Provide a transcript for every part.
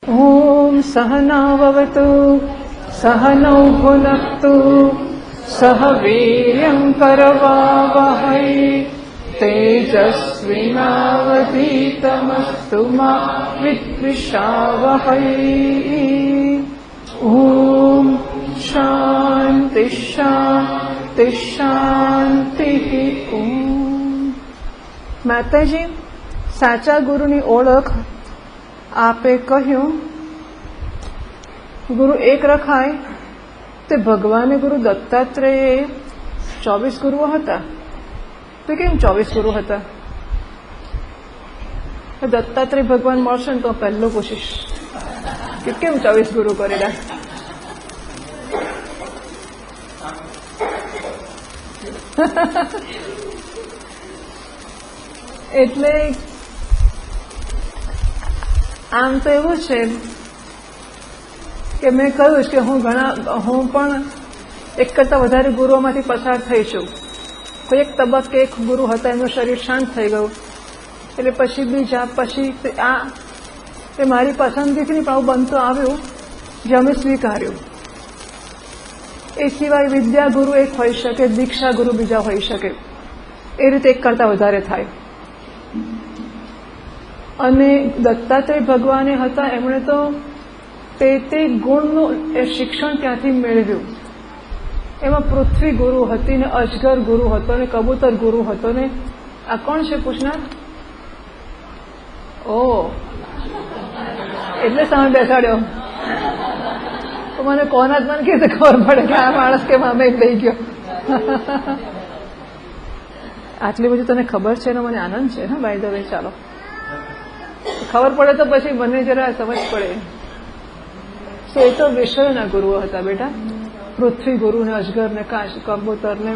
ॐ सहनाववतु सहनौ भुनक्तु सह वीर्यं करवावहै तेजस्विनावधीतमस्तु मा विद्विषावहै। ॐ शान्ति शान्ति शान्तिः। માતાજી, સાચા ગુરુની ઓળખ આપે કહ્યું ગુરુ એક રખાય તે ભગવાને ગુરુ દત્તાત્રેય 24 ગુરુઓ હતા. તો કેમ 24 ગુરુ હતા? દત્તાત્રેય ભગવાન મળશે ને તો પહેલો પૂછીશ કે કેમ 24 ગુરુ કરેલા? એટલે આમ તો એવું છે કે મેં કહ્યું કે હું પણ એક કરતા વધારે ગુરુઓમાંથી પસાર થઈ છું. કોઈ એક તબક્કે એક ગુરુ હતા, એમનું શરીર શાંત થઈ ગયું, એટલે પછી બીજા, પછી આ એ મારી પસંદગીથી નહીં, પણ આવું બનતું આવ્યું જે અમે સ્વીકાર્યું. એ સિવાય વિદ્યા ગુરુ એક હોઈ શકે, દીક્ષા ગુરુ બીજા હોઈ શકે, એ રીતે એક કરતા વધારે થાય. અને દત્તાત્રેય ભગવાને હતા, એમણે તો તે ગુણનું શિક્ષણ ત્યાંથી મેળવ્યું. એમાં પૃથ્વી ગુરુ હતી ને અજગર ગુરુ હતો ને કબૂતર ગુરુ હતો ને આ કોણ છે પૂછનાર? ઓ એટલે સામે બેસાડ્યો તો મને કોના જ મને કે ખબર પડે કે આ માણસ કે મામે લઈ ગયો. આટલી બધી તને ખબર છે ને મને આનંદ છે. હા, બાય ધ વે, ચાલો ખબર પડે તો પછી મને જરા સમજ પડે. તો એ તો વિષયોના ગુરુઓ હતા બેટા. પૃથ્વી ગુરુ ને અજગર ને કબૂતર ને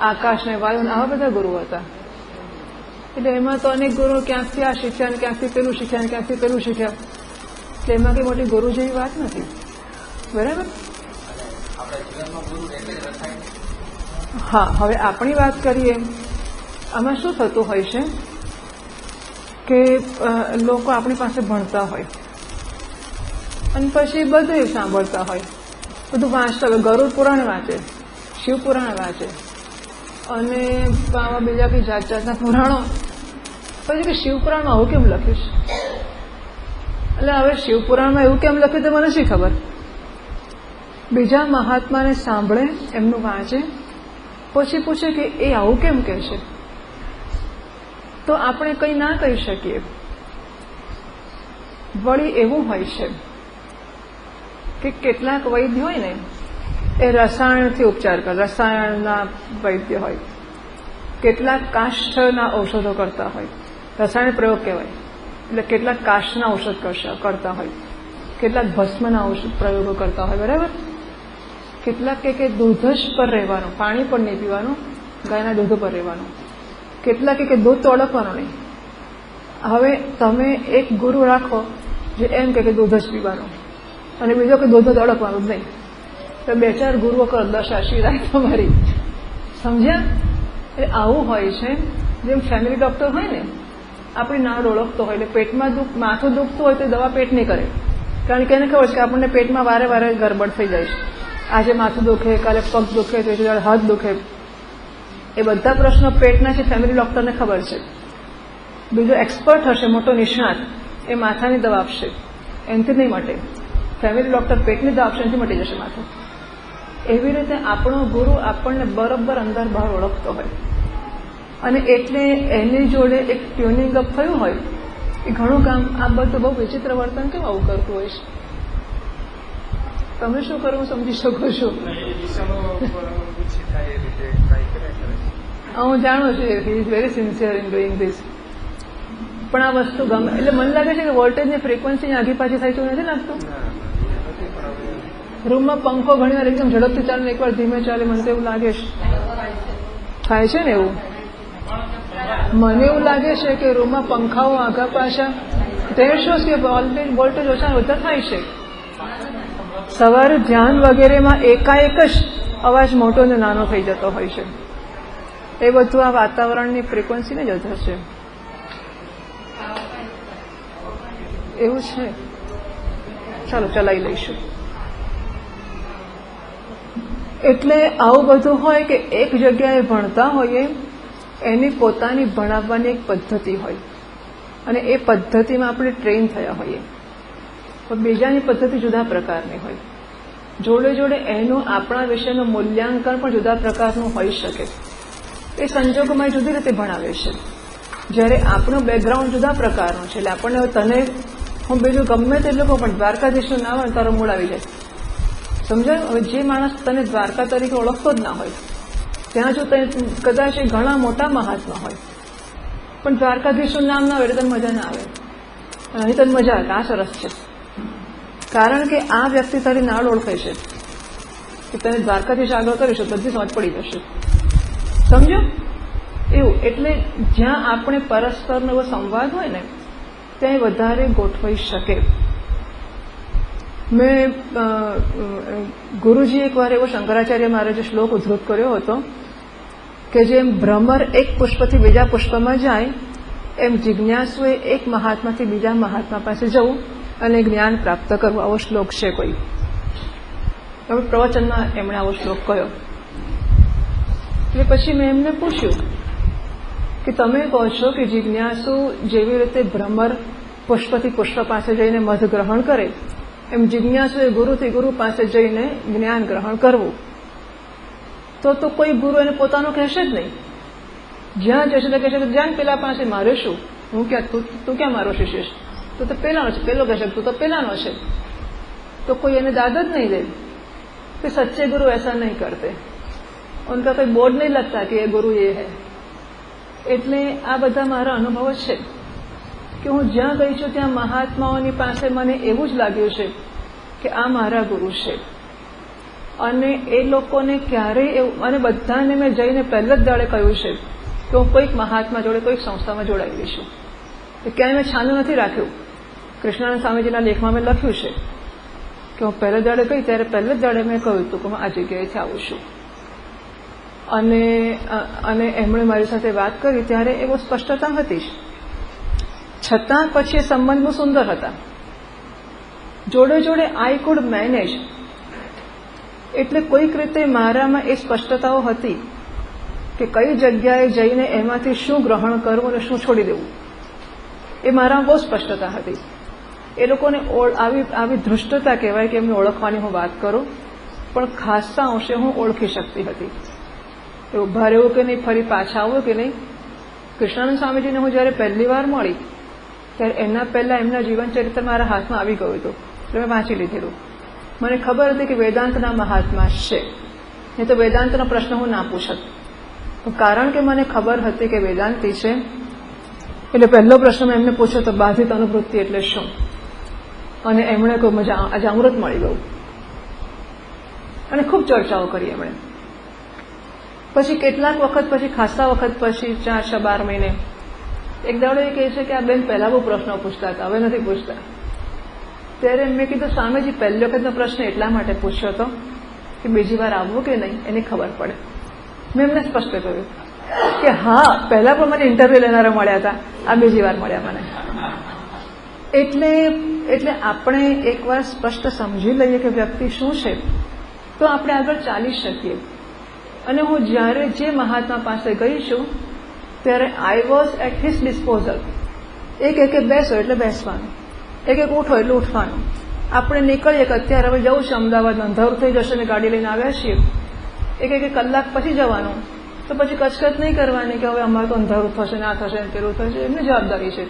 આકાશ ને વાયુ ને આવા બધા ગુરુઓ હતા. એટલે એમાં તો અનેક ગુરુ ક્યાંકથી આ શીખ્યા ને ક્યાંકથી પેલું શીખ્યા ને ક્યાંકથી પેલું શીખ્યા. એટલે એમાં કઈ મોટી ગુરુ જેવી વાત નથી. બરાબર? હા, હવે આપણી વાત કરીએ. આમાં શું થતું હોય છે કે લોકો આપણી પાસે ભણતા હોય અને પછી બધું સાંભળતા હોય, બધું વાંચતા હોય. ગરુડ પુરાણ વાંચે, શિવ પુરાણ વાંચે અને બીજા બી જાત જાતના પુરાણો. પછી કે શિવ પુરાણમાં આવું કેમ લખ્યું છે? એટલે હવે શિવ પુરાણમાં એવું કેમ લખ્યું તે મને શી ખબર. બીજા મહાત્માને સાંભળે, એમનું વાંચે, પછી પૂછે કે એ આવું કેમ કહે છે, તો આપણે કંઈ ના કહી શકીએ. વળી એવું હોય છે કે કેટલાક વૈદ્ય હોય ને એ રસાયણથી ઉપચાર કરે, રસાયણના વૈદ્ય હોય. કેટલાક કાષ્ઠના ઔષધો કરતા હોય, રસાયણ પ્રયોગ કહેવાય. એટલે કેટલાક કાષ્ઠના ઔષધ કરતા હોય, કેટલાક ભસ્મના ઔષધ પ્રયોગો કરતા હોય. બરાબર? કેટલાક કે દૂધ જ પર રહેવાનું, પાણી પણ નહીં પીવાનું, ગાયના દૂધ પર રહેવાનું. કેટલાક કે દૂધ તો અડકવાનું નહીં. હવે તમે એક ગુરુ રાખો જે એમ કે દૂધ જ પીવાનું અને બીજો કે દૂધ જ અડકવાનું જ નહીં, તો 2-4 ગુરુઓ કરો, દશા શિરાય તમારી. સમજ્યા? એ આવું હોય છે. જેમ ફેમિલી ડોક્ટર હોય ને, આપણી નાળ ઓળખતો હોય, એટલે પેટમાં માથું દુખતું હોય તો દવા પેટ નહીં કરે, કારણ કે એને ખબર છે કે આપણને પેટમાં વારે વારે ગરબડ થઈ જાય છે. આજે માથું દુખે, કાલે પગ દુખે, ત્રીજી દાડે હાથ દુખે. એ બધા પ્રશ્નો પેટના છે, ફેમિલી ડોક્ટરને ખબર છે. બીજો એક્સપર્ટ હશે, મોટો નિષ્ણાત, એ માથાની દવા આપશે, એનાથી નહીં મટે. ફેમિલી ડોક્ટર પેટની દવા આપશે, એનાથી મટી જશે માથું. એવી રીતે આપણો ગુરુ આપણને બરોબર અંદર બહાર ઓળખતો હોય અને એટલે એની જોડે એક ટ્યુનિંગ અપ થયું હોય એ ઘણું કામ. આ બધું બહુ વિચિત્ર વર્તન કેમ આવું કરતું હોય છે? તમે શું કરવું સમજી શકો છો? હું જાણું છું he is very sincere in doing this. પણ આ વસ્તુ ગમે એટલે મને લાગે છે કે વોલ્ટેજની ફ્રીક્વન્સી આગી પાછી થાય છે, નથી લાગતું? રૂમમાં પંખો ઘણી વાર એકદમ ઝડપથી ચાલે, એકવાર ધીમે ચાલે, મને તો એવું લાગે છે. થાય છે ને એવું? મને એવું લાગે છે કે રૂમમાં પંખાઓ આગા પાછા ધેર શોઝ કે વોલ્ટેજ ઓછા વધારે થાય છે. સવારે ધ્યાન વગેરેમાં એકાએક જ અવાજ મોટો ને નાનો થઈ જતો હોય છે. એ બધું આ વાતાવરણની ફ્રીક્વન્સીને જ અસર છે. એવું છે. ચાલો ચલાવી લઈશું. એટલે આવું બધું હોય કે એક જગ્યાએ ભણતા હોઈએ એની પોતાની ભણાવવાની એક પદ્ધતિ હોય અને એ પદ્ધતિમાં આપણે ટ્રેન થયા હોઈએ, પણ બીજાની પદ્ધતિ જુદા પ્રકારની હોય. જોડે જોડે એનું આપણા વિશેનું મૂલ્યાંકન પણ જુદા પ્રકારનું હોઈ શકે. એ સંજોગોમાં જુદી રીતે ભણાવે છે. જ્યારે આપણું બેકગ્રાઉન્ડ જુદા પ્રકારનું છે, એટલે આપણને તને હું બીજું ગમે તે લોકો પણ દ્વારકાધીશનું નામ આવે તારો મૂળ આવી જાય. સમજાયું? હવે જે માણસ તને દ્વારકા તરીકે ઓળખતો જ ના હોય, ત્યાં જો કદાચ એ ઘણા મોટા મહાત્મા હોય, પણ દ્વારકાધીશનું નામ ના આવે એટલે તને મજા ના આવે. અહીં તને મજા આવે, આ સરસ છે. કારણ કે આ વ્યક્તિ તારી નાળ ઓળખે છે કે તને દ્વારકાધીશ આગળ કરીશું બધી સમજ પડી જશે. સમજો? એવું. એટલે જ્યાં આપણે પરસ્પરનો એવો સંવાદ હોય ને ત્યાં વધારે ગોઠવાઈ શકે. મેં ગુરુજી એકવાર એવો શંકરાચાર્ય મહારાજે શ્લોક ઉદ્ધૃત કર્યો હતો કે જેમ ભ્રમર એક પુષ્પથી બીજા પુષ્પમાં જાય એમ જિજ્ઞાસુએ એક મહાત્માથી બીજા મહાત્મા પાસે જવું અને જ્ઞાન પ્રાપ્ત કરવું. આવો શ્લોક છે કોઈ. હવે પ્રવચનમાં એમણે આવો શ્લોક કહ્યો. એટલે પછી મેં એમને પૂછ્યું કે તમે કહો છો કે જિજ્ઞાસુ જેવી રીતે ભ્રમર પુષ્પથી પુષ્પ પાસે જઈને મધ ગ્રહણ કરે એમ જિજ્ઞાસુએ ગુરુથી ગુરુ પાસે જઈને જ્ઞાન ગ્રહણ કરવું. તો કોઈ ગુરુ એને પોતાનું કહેશે જ નહીં. જ્યાં જશે તો કહેશે કે જ્યાં પેલા પાસે મારે શું, હું ક્યાં, તું ક્યાં મારો શિષ્ય છે, તું તો પેલાનો છે. પેલો કહેશે તું તો પેલાનો છે. તો કોઈ એને દાદ જ નહીં દે. कि सच्चे गुरु ऐसा नहीं करते, उनका कोई बोर्ड नहीं लगता कि ये गुरु ये है. એટલે આ બધા મારા અનુભવો છે કે હું જ્યાં ગઈ છું ત્યાં મહાત્માઓની પાસે મને એવું જ લાગ્યું છે કે આ મારા ગુરુ છે. અને એ લોકોને ક્યારેય એવું, અને બધાને મેં જઈને પહેલા જ દાડે કહ્યું છે કે હું કોઈક મહાત્મા જોડે કોઈક સંસ્થામાં જોડાયેલી છું. ક્યાંય મેં છાનું નથી રાખ્યું. કૃષ્ણાનંદ સ્વામીજીના લેખમાં મેં લખ્યું છે કે હું પહેલા દાડે ગઈ ત્યારે પહેલા જ દાડે મેં કહ્યું હતું કે હું આ જગ્યાએથી આવું છું. અને એમણે મારી સાથે વાત કરી ત્યારે એવો સ્પષ્ટતા હતી જ. છતાં પછી એ સંબંધ બહુ સુંદર હતા. જોડે જોડે આઈ કુડ મેનેજ. એટલે કોઈક રીતે મારામાં એ સ્પષ્ટતાઓ હતી કે કઈ જગ્યાએ જઈને એમાંથી શું ગ્રહણ કરવું અને શું છોડી દેવું. એ મારામાં બહુ સ્પષ્ટતા હતી. એ લોકોને આવી ધૃષ્ટતા કહેવાય કે એમને ઓળખવાની હું વાત કરું, પણ ખાસા અંશે હું ઓળખી શકતી હતી. એવું ભારે એવું કે નહીં, ફરી પાછા આવું કે નહીં. કૃષ્ણાનંદ સ્વામીજીને હું જ્યારે પહેલી વાર મળી ત્યારે એના પહેલા એમના જીવન ચરિત્ર મારા હાથમાં આવી ગયું હતું, એટલે મેં વાંચી લીધેલું. મને ખબર હતી કે વેદાંતના મહાત્મા છે, નહીં તો વેદાંતનો પ્રશ્ન હું ના પૂછત. કારણ કે મને ખબર હતી કે વેદાંતી છે, એટલે પહેલો પ્રશ્ન મેં એમને પૂછ્યો તો બાધિત અનુવૃત્તિ એટલે શું, અને એમણે કહ્યું મજા આજે અમૃત મળી ગયું. અને ખૂબ ચર્ચાઓ કરી એમણે. પછી કેટલાક વખત પછી, ખાસા વખત પછી, 4-12 મહિને એક દાડો એ કહે છે કે આ બેન પહેલા બહુ પ્રશ્નો પૂછતા હતા, હવે નથી પૂછતા. ત્યારે મેં કીધું સ્વામીજી પહેલી વખતનો પ્રશ્ન એટલા માટે પૂછ્યો હતો કે બીજી વાર આવવું કે નહીં એની ખબર પડે. મેં એમને સ્પષ્ટ કહ્યું કે હા, પહેલા પણ મને ઇન્ટરવ્યુ લેનારા મળ્યા હતા, આ બીજી વાર મળ્યા મને. એટલે આપણે એકવાર સ્પષ્ટ સમજી લઈએ કે વ્યક્તિ શું છે તો આપણે આગળ ચાલી શકીએ. અને હું જ્યારે જે મહાત્મા પાસે ગઈ છું ત્યારે I was at his disposal. એક બેસો એટલે બેસવાનું, એક ઉઠો એટલે ઉઠવાનું. આપણે નીકળીએ કે અત્યારે હવે જવું છે અમદાવાદ, અંધારું થઈ જશે ને ગાડી લઈને આવ્યા છીએ, એક કલાક પછી જવાનું, તો પછી કચકચ નહીં કરવાની કે હવે અમારે તો અંધારું થશે, ના થશે, પેલું થશે. એમની જવાબદારી છે.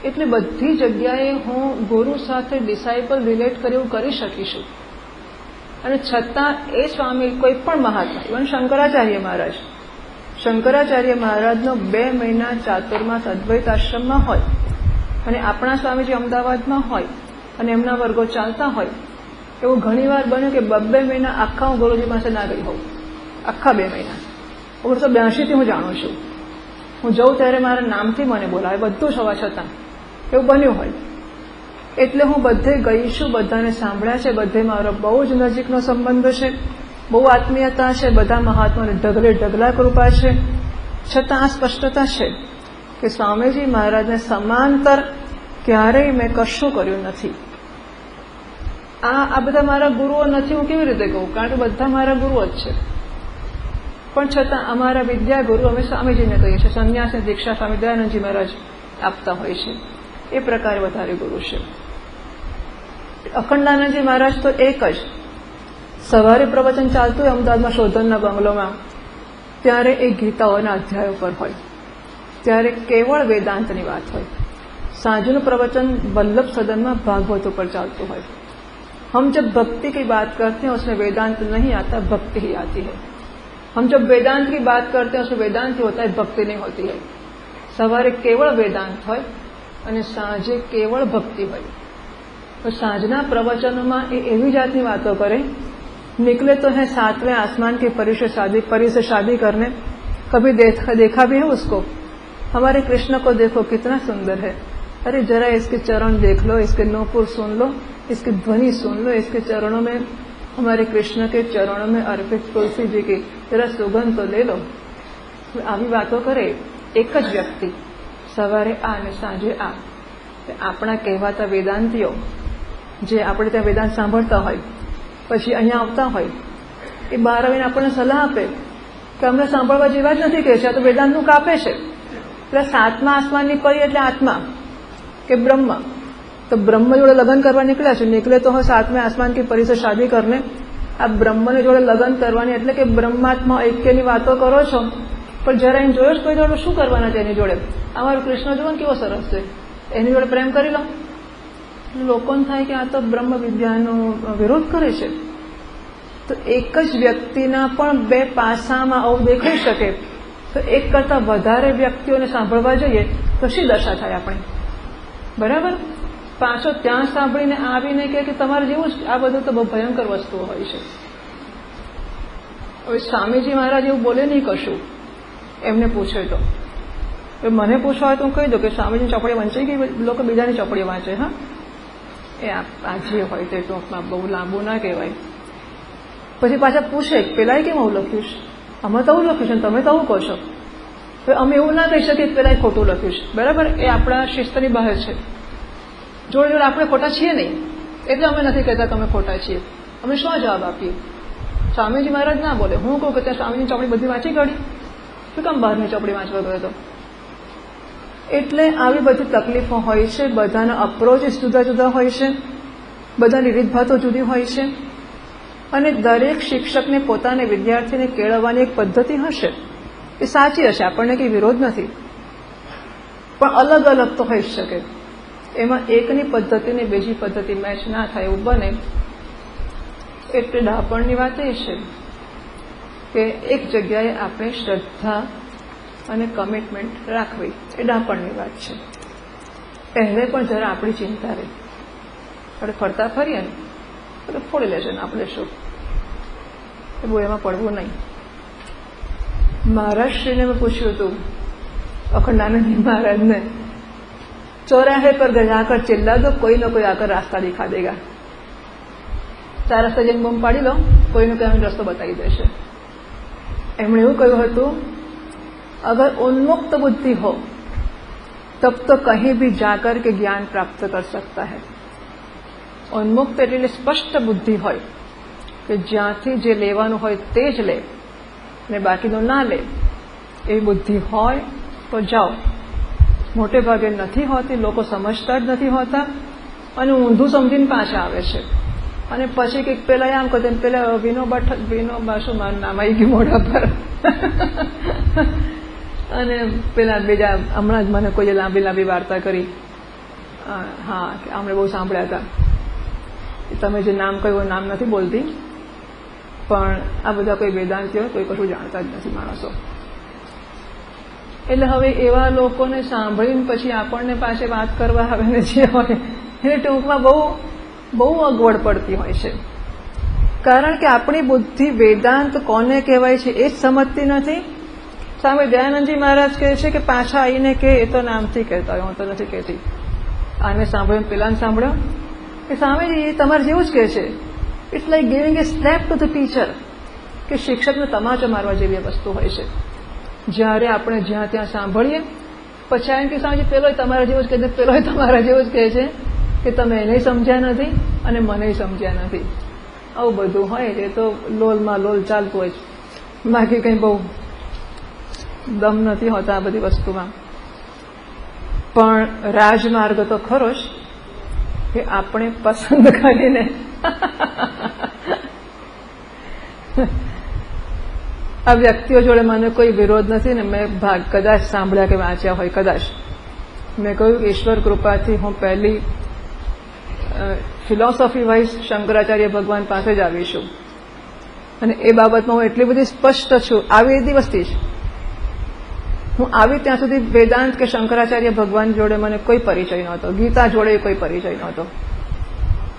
એટલે બધી જગ્યાએ હું ગુરુ સાથે ડિસાઇપલ રિલેટ કરી એવું કરી શકીશું. અને છતાં એ સ્વામી કોઈ પણ મહાત્મા, ઇવન શંકરાચાર્ય મહારાજનો 2 મહિના ચાતુર્માસ અદ્વૈત આશ્રમમાં હોય અને આપણા સ્વામીજી અમદાવાદમાં હોય અને એમના વર્ગો ચાલતા હોય, એવું ઘણીવાર બન્યું કે 2 મહિના આખા હું ગુરુજી પાસે ના ગઈ હોઉં. આખા 2 મહિના 1982 થી હું જાણું છું. હું જઉં ત્યારે મારા નામથી મને બોલાવે, બધું જ હોવા છતાં એવું બન્યું હોય. એટલે હું બધે ગઈ છું, બધાને સાંભળ્યા છે, બધે મારો બહુ જ નજીકનો સંબંધ છે, બહુ આત્મીયતા છે, બધા મહાત્માને ઢગલે ઢગલા કૃપા છે. છતાં આ સ્પષ્ટતા છે કે સ્વામીજી મહારાજને સમાંતર ક્યારેય મેં કશું કર્યું નથી. આ બધા મારા ગુરુઓ નથી હું કેવી રીતે કહું, કારણ કે બધા મારા ગુરુઓ જ છે. પણ છતાં અમારા વિદ્યા ગુરુ અમે સ્વામીજીને કહીએ છીએ. સંન્યાસની દીક્ષા સ્વામી દયાનંદજી મહારાજ આપતા હોય છે, એ પ્રકારે વધારે ગુરુ છે. અખંડાનંદજી મહારાજ તો એક જ. સવારે પ્રવચન ચાલતું હોય અમદાવાદમાં શોધનના બંગલોમાં, ત્યારે એ ગીતાઓના અધ્યાયો પર હોય, ત્યારે કેવળ વેદાંતની વાત હોય. સાંજનું પ્રવચન વલ્લભ સદનમાં ભાગવત ઉપર ચાલતું હોય. हम जब भक्ति की बात करते हैं उसमें वेदांत नहीं आता, भक्ति ही आती है. हम जब वेदांत की बात करते हैं उसमें वेदांत ही होता है, भक्ति नहीं होती है. सवारे केवल वेदांत હોય અને સાંજે કેવળ ભક્તિ હોય. તો સાંજના પ્રવચનોમાં એ એવી જાતની વાતો કરે, निकले तो है 7वें आसमान के परी से शादी करने, कभी देखा भी है उसको, हमारे कृष्ण को देखो कितना सुंदर है, अरे जरा इसके चरण देख लो, इसके नूपुर सुन लो, इसकी ध्वनि सुन लो, इसके चरणों में, हमारे कृष्ण के चरणों में अर्पित तुलसी जी की जरा सुगंध तो ले लो. આવી વાતો કરે એક જ વ્યક્તિ, સવારે આ અને સાંજે આ. આપણા કહેવાતા વેદાંતીઓ જે આપણે ત્યાં વેદાંત સાંભળતા હોય, પછી અહીંયા આવતા હોય, એ બહાર આવીને આપણને સલાહ આપે કે અમને સાંભળવા જેવા જ નથી, કે છે આ તો વેદાંતનું કાપે છે. એટલે 7મા આસમાનની પરી એટલે આત્મા કે બ્રહ્મ. તો બ્રહ્મ જોડે લગ્ન કરવા નીકળ્યા છે, નીકળે તો 7વેं आसमान की परी से शादी करने. આ બ્રહ્મને જોડે લગ્ન કરવાની એટલે કે બ્રહ્માત્મા ઐક્યની વાતો કરો છો, પણ જરા એમ જોયો કોઈ જોડે શું કરવાના છે એની જોડે? અમારો કૃષ્ણ જુઓ ને કેવો સરસ છે, એની જોડે પ્રેમ કરી લો. લોકોને થાય કે આ તો બ્રહ્મ વિદ્યાનો વિરોધ કરે છે. તો એક જ વ્યક્તિના પણ બે પાસામાં આવું દેખાઈ શકે, તો એક કરતાં વધારે વ્યક્તિઓને સાંભળવા જઈએ તો શી દશા થાય આપણે? બરાબર. પાછો ત્યાં સાંભળીને આવીને કે તમારે જેવું જ આ બધું તો બહુ ભયંકર વસ્તુઓ હોય છે. હવે સ્વામીજી મહારાજ એવું બોલે નહીં કશું, એમને પૂછે તો. મને પૂછવા હોય તો હું કહી દઉં કે સ્વામીજીની ચોપડી વંચાઈ ગઈ, લોકો બીજાની ચોપડી વાંચે. હા, એ આ જે હોય તે ટૂંકમાં બહુ લાંબુ ના કહેવાય. પછી પાછા પૂછે પેલાએ કેમ આવું લખ્યું છે, અમે તો આવું લખ્યું છે તમે તો આવું કહો છો. અમે એવું ના કહી શકીએ પેલાએ ખોટું લખ્યું છે. બરાબર, એ આપણા શિસ્તની બહાર છે. જોડે જોડે આપણે ખોટા છીએ નહીં, એટલે અમે નથી કહેતા તમે ખોટા છીએ. અમે શું જવાબ આપીએ? સ્વામીજી મહારાજ ના બોલે. હું કહું કે ત્યાં સ્વામીજીની ચોપડી બધી વાંચી કાઢી, શું કામ બહારની ચોપડી વાંચવા ગયો હતો? એટલે આવી બધી તકલીફો હોય છે. બધાના અપ્રોચ જુદા જુદા હોય છે, બધાની રીતભાતો જુદી હોય છે, અને દરેક શિક્ષકને પોતાને વિદ્યાર્થીને કેળવવાની એક પદ્ધતિ હશે, એ સાચી હશે, આપણને કંઈ વિરોધ નથી, પણ અલગ અલગ તો હોઈ શકે. એમાં એકની પદ્ધતિને બીજી પદ્ધતિ મેચ ના થાય એવું બને. એટલે ડાપણની વાત એ છે કે એક જગ્યાએ આપણે શ્રદ્ધા અને કમિટમેન્ટ રાખવી, એ ડાપણની વાત છે. પહેલે પણ જરા આપણી ચિંતા રહે, આપણે ફરતા ફરીએ ને એટલે ફોડી લેશે ને આપણે શું, એ બહુ એમાં પડવું નહીં. મહારાજશ્રીને મેં પૂછ્યું હતું, અખંડાનંદજી મહારાજને, 54 पर जाकर चिल्ला दो, कोई ना कोई आकर रास्ता दिखा देगा. 4 રસ્તા જઈને બૂમ પાડી લો, કોઈને કોઈ રસ્તો બતાવી દેશે. એમણે એવું કહ્યું હતું, अगर उन्मुक्त बुद्धि हो तब तो कहीं भी जाकर के ज्ञान प्राप्त कर सकता है. उन्मुक्त એટલે સ્પષ્ટ બુદ્ધિ હોય કે જ્યાંથી જે લેવાનું હોય તે જ લે ને બાકીનું ના લે, એવી બુદ્ધિ હોય તો જાઓ. મોટે ભાગે નથી હોતી, લોકો સમજતા જ નથી હોતા અને ઊંધું સમજીને પાછા આવે છે. અને પછી કંઈક પેલા આમ કહે પેલા વિનોબા શું મારું નામ આવી ગયું મોઢા પર, અને પેલા બીજા હમણાં જ મને કોઈ લાંબી લાંબી વાર્તા કરી. હા, કે આપણે બહુ સાંભળ્યા હતા. તમે જે નામ કહ્યું નામ નથી બોલતી, પણ આ બધા કોઈ વેદાંતીઓ કોઈ કશું જાણતા જ નથી માણસો. એટલે હવે એવા લોકોને સાંભળીને પછી આપણને પાસે વાત કરવા આવે ને જે હોય એને ટૂંકમાં બહુ અગવડ પડતી હોય છે. કારણ કે આપણી બુદ્ધિ વેદાંત કોને કહેવાય છે એ જ સમજતી નથી. સ્વામી દયાનંદજી મહારાજ કહે છે કે પાછા આવીને કે એ તો નામથી કહેતા હોય, હું તો નથી કહેતી. આને સાંભળ્યો પેલાને સાંભળ્યો કે સ્વામીજી એ તમારે જેવું જ કહે છે. It's like giving a slap to the teacher, કે શિક્ષકને તમાચો મારવા જેવી વસ્તુ હોય છે. જ્યારે આપણે જ્યાં ત્યાં સાંભળીએ પછી એમ કે સ્વામીજી પેલો તમારા જેવું જ કહે છે, પેલો તમારા જેવું જ કહે છે, કે તમે એને સમજ્યા નથી અને મને સમજ્યા નથી. આવું બધું હોય એ તો લોલમાં લોલ ચાલતું હોય છે, બાકી કંઈ બહુ દમ નથી હોતા આ બધી વસ્તુમાં. પણ રાજમાર્ગ તો ખરો જ કે આપણે પસંદ કરીને આ વ્યક્તિઓ જોડે મને કોઈ વિરોધ નથી ને મેં કદાચ સાંભળ્યા કે વાંચ્યા હોય કદાચ. મેં કહ્યું કે ઈશ્વર કૃપાથી હું પહેલી ફિલોસોફી વાઇઝ શંકરાચાર્ય ભગવાન પાસે જ આવી છું અને એ બાબતમાં હું એટલી બધી સ્પષ્ટ છું. આવી એ દિવસથી જ હું આવી ત્યાં સુધી વેદાંત કે શંકરાચાર્ય ભગવાન જોડે મને કોઈ પરિચય નહોતો, ગીતા જોડે કોઈ પરિચય નહોતો.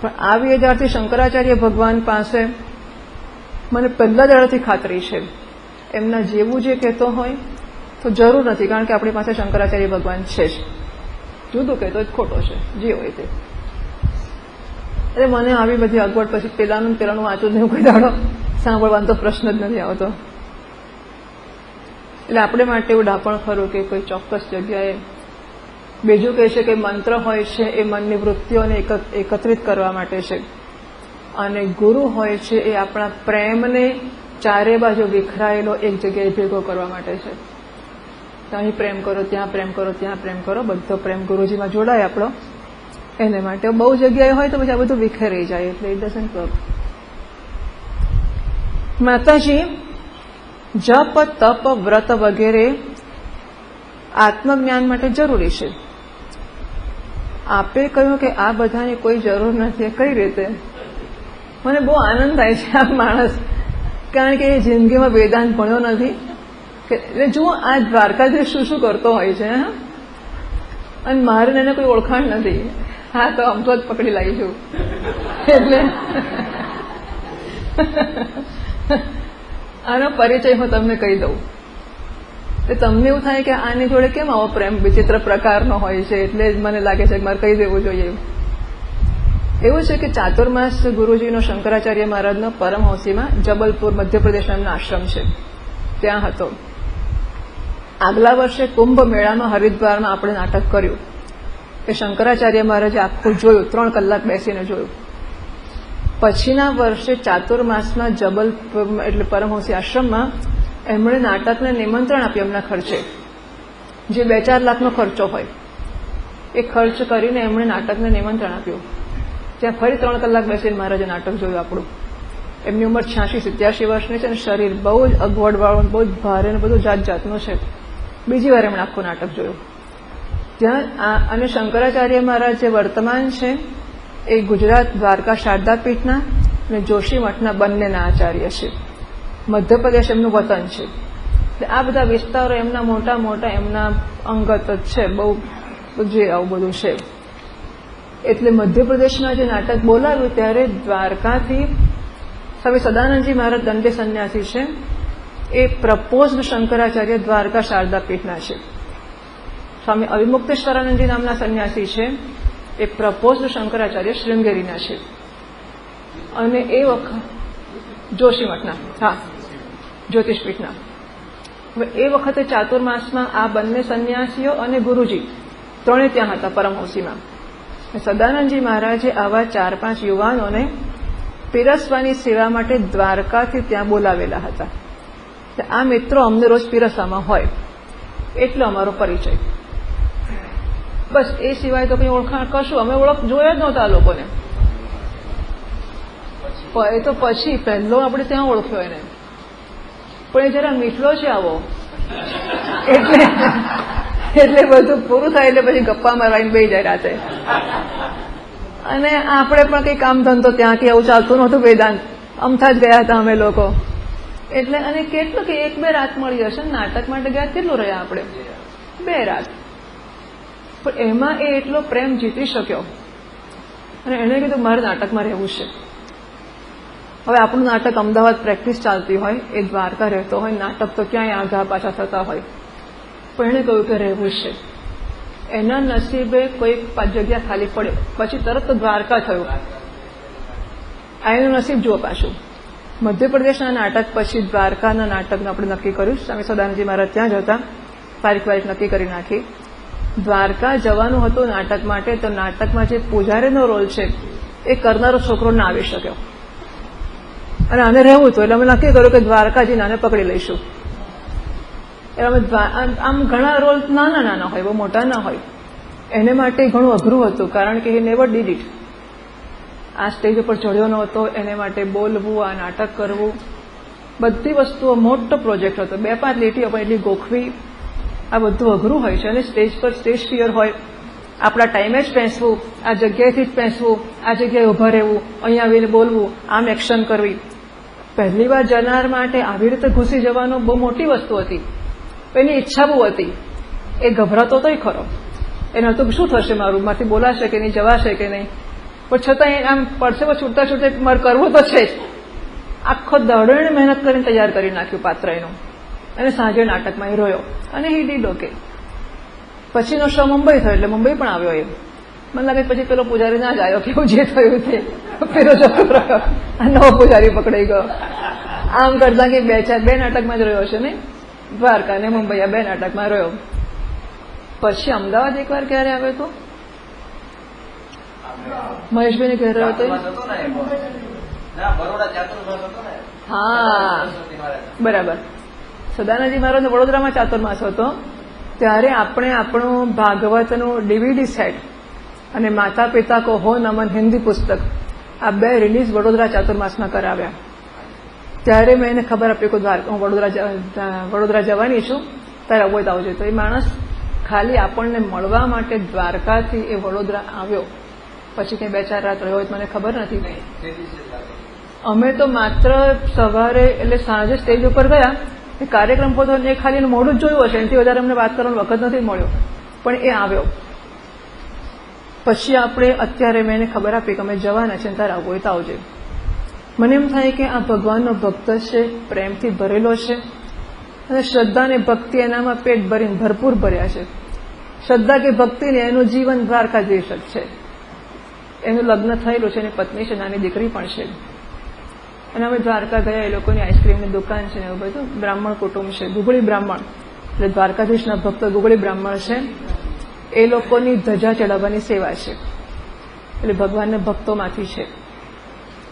પણ આવી એ જ્યારથી શંકરાચાર્ય ભગવાન પાસે મને પહેલા દાડાથી ખાતરી છે એમના જેવું જે કહેતો હોય તો જરૂર નથી, કારણ કે આપણી પાસે શંકરાચાર્ય ભગવાન છે જ. જુદું કહેતો જ ખોટો છે, જે હોય તે. એટલે મને આવી બધી અગવડ પછી પેલાનું વાંચું નહીં કોઈ દાડો સાંભળવાનો તો પ્રશ્ન જ નથી આવતો. એટલે આપણે માટે એવું ડાપણ ખરું કે કોઈ ચોક્કસ જગ્યાએ બીજું કહે છે કે મંત્ર હોય છે એ મનની વૃત્તિઓને એકત્રિત કરવા માટે છે અને ગુરુ હોય છે એ આપણા પ્રેમને ચારે બાજુ વિખરાયેલો એક જગ્યાએ ભેગો કરવા માટે છે. અહીં પ્રેમ કરો, ત્યાં પ્રેમ કરો, ત્યાં પ્રેમ કરો, બધો પ્રેમ ગુરુજીમાં જોડાય આપણો. એને માટે બહુ જગ્યાએ હોય તો પછી આ બધું વિખેરાઈ જાય, એટલે ઇટ ડઝન્ટ વર્ક. માતાજી જપ, તપ, વ્રત વગેરે આત્મજ્ઞાન માટે જરૂરી છે. આપે કહ્યું કે આ બધાની કોઈ જરૂર નથી. કઈ રીતે? મને બહુ આનંદ થાય છે આ માણસ, કારણ કે એ જિંદગીમાં વેદાંત ભણ્યો નથી. એટલે જુઓ આ દ્વારકાધીશ શું શું કરતો હોય છે, અને મારે એને કોઈ ઓળખાણ નથી. હા તો આમ તો જ પકડી લાવી છું. એટલે આનો પરિચય હું તમને કહી દઉં. તમને એવું થાય કે આની જોડે કેમ આવો પ્રેમ વિચિત્ર પ્રકારનો હોય છે, એટલે મને લાગે છે કે મારે કહી દેવું જોઈએ. એવું છે કે ચાતુર્માસ ગુરુજીનો શંકરાચાર્ય મહારાજનો પરમહંસીમાં જબલપુર મધ્યપ્રદેશ નામનો આશ્રમ છે, ત્યાં હતો. આગલા વર્ષે કુંભ મેળામાં હરિદ્વારમાં આપણે નાટક કર્યું કે શંકરાચાર્ય મહારાજે આખું જોયું, 3 કલાક બેસીને જોયું. પછીના વર્ષે ચાતુર્માસમાં જબલપુર એટલે પરમહંસી આશ્રમમાં એમણે નાટકને નિમંત્રણ આપ્યું એમના ખર્ચે, જે 2-4 લાખનો ખર્ચો હોય એ ખર્ચ કરીને એમણે નાટકને નિમંત્રણ આપ્યું. ત્યાં ફરી 3 કલાક બેસીને મહારાજે નાટક જોયું આપણું. એમની ઉંમર 86-87 વર્ષની છે અને શરીર બહુ જ અગવડવાળું, બહુ જ ભારે ને બધું જાત જાતનું છે. બીજી વાર એમણે આખું નાટક જોયું ત્યાં. અને શંકરાચાર્ય મહારાજ જે વર્તમાન છે એ ગુજરાત દ્વારકા શારદાપીઠના અને જોશી મઠના બંનેના આચાર્ય છે. મધ્યપ્રદેશ એમનું વતન છે. આ બધા વિસ્તારો એમના મોટા મોટા એમના અંગત જ છે, બહુ જે આવું બધું છે. એટલે મધ્યપ્રદેશમાં જે નાટક બોલાવ્યું ત્યારે દ્વારકાથી સ્વામી સદાનંદજી મહારાજ દંડે સંન્યાસી છે, એ પ્રપોઝડ શંકરાચાર્ય દ્વારકા શારદાપીઠના છે. સ્વામી અવિમુક્તેશ્વરાનંદજી નામના સંન્યાસી છે, એ પ્રપોઝડ શંકરાચાર્ય શૃંગેરીના છે. અને એ વખત જોશીમઠના, હા, જ્યોતિષપીઠના. હવે એ વખતે ચાતુર્માસમાં આ બંને સંન્યાસીઓ અને ગુરુજી ત્રણે ત્યાં હતા પરમહંસીમાં. સદાનંદજી મહારાજે આવા 4-5 યુવાનોને પીરસવાની સેવા માટે દ્વારકાથી ત્યાં બોલાવેલા હતા. આ મિત્રો અમને રોજ પીરસવામાં હોય એટલો અમારો પરિચય. બસ એ સિવાય તો કંઈ ઓળખાણ કશું અમે જોયા જ નહોતા આ લોકોને. એ તો પછી પહેલો આપણે ત્યાં ઓળખ્યો એને, પણ એ જરા મીઠલો છે આવો, એટલે બધું પૂરું થાય એટલે પછી ગપ્પા મારવાઈને બેસી જાય રાતે. અને આપણે પણ કંઈ કામ ધંધો ત્યાં કે આવું ચાલતું નહોતું વેદાંત, અમથા જ ગયા હતા અમે લોકો. એટલે અને કેટલું કે 1-2 રાત મળી હશે. નાટક માટે ગયા કેટલું રહ્યા આપણે? 2 રાત. પણ એમાં એ એટલો પ્રેમ જીતી શક્યો અને એણે કીધું મારે નાટકમાં રહેવું છે. હવે આપણું નાટક અમદાવાદ પ્રેક્ટિસ ચાલતી હોય, એ દ્વારકા રહેતો હોય, નાટક તો ક્યાંય આઘા પાછા થતા હોય, પણ એણે કહ્યું કે રહેવું છે. એના નસીબે કોઈ જગ્યા ખાલી પડ્યો, પછી તરત દ્વારકા થયું. આ એનું નસીબ જુઓ પાછું. મધ્યપ્રદેશના નાટક પછી દ્વારકાના નાટકનું આપણે નક્કી કર્યું. સ્વામી સદાનંદજી મહારાજ ત્યાં જ હતા, તારીખ નક્કી કરી નાખી. દ્વારકા જવાનું હતું નાટક માટે, તો નાટકમાં જે પૂજારીનો રોલ છે એ કરનારો છોકરો ના આવી શક્યો અને આને રહેવું હતું. એટલે અમે નક્કી કર્યું કે દ્વારકાજીને આને પકડી લઈશું. એટલે અમે આમ ઘણા રોલ નાના નાના હોય, બહુ મોટા ના હોય. એને માટે ઘણું અઘરું હતું, કારણ કે હી નેવર ડીડ ઇટ. આ સ્ટેજ ઉપર ચડ્યો નહોતો, એને માટે બોલવું, આ નાટક કરવું, બધી વસ્તુઓ મોટો પ્રોજેક્ટ હતો. 2-5 લીટીઓ પણ એટલી ગોખવી, આ બધું અઘરું હોય છે. અને સ્ટેજ પર સ્ટેજ ફિયર હોય, આપણા ટાઈમે જ પેંસવું, આ જગ્યાએથી જ પેંસવું, આ જગ્યાએ ઊભા રહેવું, અહીંયા આવીને બોલવું, આમ એક્શન કરવી. પહેલી વાર જનાર માટે આવી રીતે ઘૂસી જવાનો બહુ મોટી વસ્તુ હતી. એની ઈચ્છા બહુ હતી, એ ગભરાતો તોય ખરો. એને હતું શું થશે, મારું માંથી બોલાશે કે નહીં, જવાશે કે નહીં, પણ છતાં આમ પડશે છૂટતા છૂટતા મારે કરવું તો છે જ. આખો દાડો એને મહેનત કરીને તૈયાર કરી નાખ્યું પાત્ર એનું, અને સાંજે નાટકમાં એ રહ્યો અને હી ડીડ ઓકે. પછીનો શો મુંબઈ થયો, એટલે મુંબઈ પણ આવ્યો. એ મને લાગે પછી પેલો પૂજારી ના જ આવ્યો, કેવું જે થયું તે પેલો જતો રહ્યો, આ નવો પૂજારી પકડાઈ ગયો. આમ કરતા કે 2 નાટકમાં જ રહ્યો છે ને, દ્વારકા અને મુંબઈ આ 2 નાટકમાં રહ્યો. પછી અમદાવાદ એકવાર ક્યારે આવ્યો હતો, મહેશભાઈને ઘેર રહ્યો હતો. હા બરાબર, સદાનંદજી મહારાજ વડોદરામાં ચાતુર્માસ હતો. ત્યારે આપણે આપણું ભાગવતનું DVD સેટ અને માતા પિતા કો હો નમન હિન્દી પુસ્તક આ 2 રિલીઝ વડોદરા ચાતુર્માસમાં કરાવ્યા. ત્યારે મેં એને ખબર આપી કે હું વડોદરા જવાની છું, ત્યારે અવોદ આવજો. તો એ માણસ ખાલી આપણને મળવા માટે દ્વારકાથી એ વડોદરા આવ્યો, પછી કંઈ 2-4 રાત રહ્યો મને ખબર નથી. અમે તો માત્ર સવારે એટલે સાંજે સ્ટેજ ઉપર ગયા, એ કાર્યક્રમ હતો એ ખાલી એનું મોઢું જ જોયું હશે, એનાથી વધારે અમને વાત કરવાનો વખત નથી મળ્યો, પણ એ આવ્યો. પછી આપણે અત્યારે મેં એને ખબર આપી કે અમે જવાના છે, તારે આવવું હોય તો આવજે. મને એમ થાય કે આ ભગવાનનો ભક્ત છે, પ્રેમથી ભરેલો છે, અને શ્રદ્ધા અને ભક્તિ એનામાં પેટ ભરીને ભરપૂર ભર્યા છે. શ્રદ્ધા કે ભક્તિને એનું જીવન દ્વારકાધીશ જ છે. એનું લગ્ન થયેલું છે, એની પત્ની છે, નાની દીકરી પણ છે. અને અમે દ્વારકા ગયા, એ લોકોની આઈસ્ક્રીમની દુકાન છે ને એવું બધું. બ્રાહ્મણ કુટુંબ છે, ગુગળી બ્રાહ્મણ, એટલે દ્વારકાધીશના ભક્ત ગુગળી બ્રાહ્મણ છે. એ લોકોની ધજા ચડાવવાની સેવા છે, એટલે ભગવાનના ભક્તોમાંથી છે.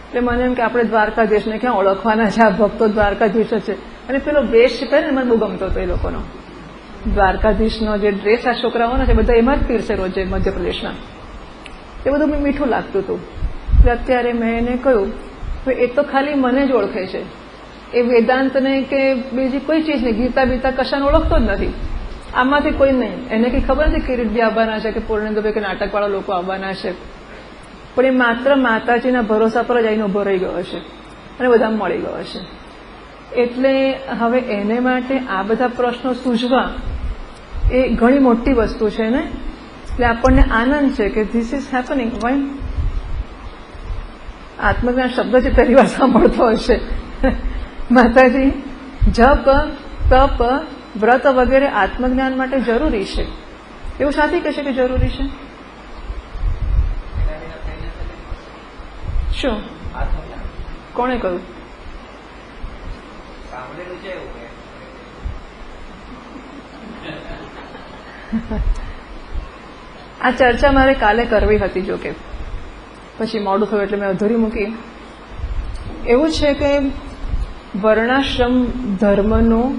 એટલે મને એમ કે આપણે દ્વારકાધીશને ક્યાં ઓળખવાના છે, આ ભક્તો દ્વારકાધીશ છે. અને પેલો વેશ પહેરે ને મને બહુ ગમતો હતો એ લોકોનો, દ્વારકાધીશનો જે ડ્રેસ આ છોકરાઓનો છે બધા એમાં જ પીરસે રોજે મધ્યપ્રદેશના. એ બધું મીઠું લાગતું હતું. એટલે અત્યારે મેં એને કહ્યું એ તો ખાલી મને જ ઓળખે છે, એ વેદાંતને કે બીજી કોઈ ચીજ નહીં, ગીતા બીતા કશાને ઓળખતો જ નથી. આમાંથી કોઈ નહીં. એને કંઈ ખબર નથી કિરીટજી આવવાના છે કે પૂર્ણેન્દ્રભાઈ કે નાટકવાળા લોકો આવવાના છે, પણ એ માત્ર માતાજીના ભરોસા પર જ આવીને ઉભો રહી ગયો છે અને બધા મળી ગયો છે. એટલે હવે એને માટે આ બધા પ્રશ્નો સૂઝવા એ ઘણી મોટી વસ્તુ છે ને. એટલે આપણને આનંદ છે કે ધીસ ઇઝ હેપનિંગ. વાય આત્મજ્ઞાન શબ્દ જે પહેલી વાર સાંભળતો હશે. માતાજી જપ તપ વ્રત વગેરે આત્મજ્ઞાન માટે જરૂરી છે, એવું સાથી કહેશે કે જરૂરી છે? શું કોણે કહ્યું? આ ચર્ચા મારે કાલે કરવી હતી, જોકે પછી મોડું થયું એટલે મેં અધૂરી મૂકી. એવું છે કે વર્ણાશ્રમ ધર્મનું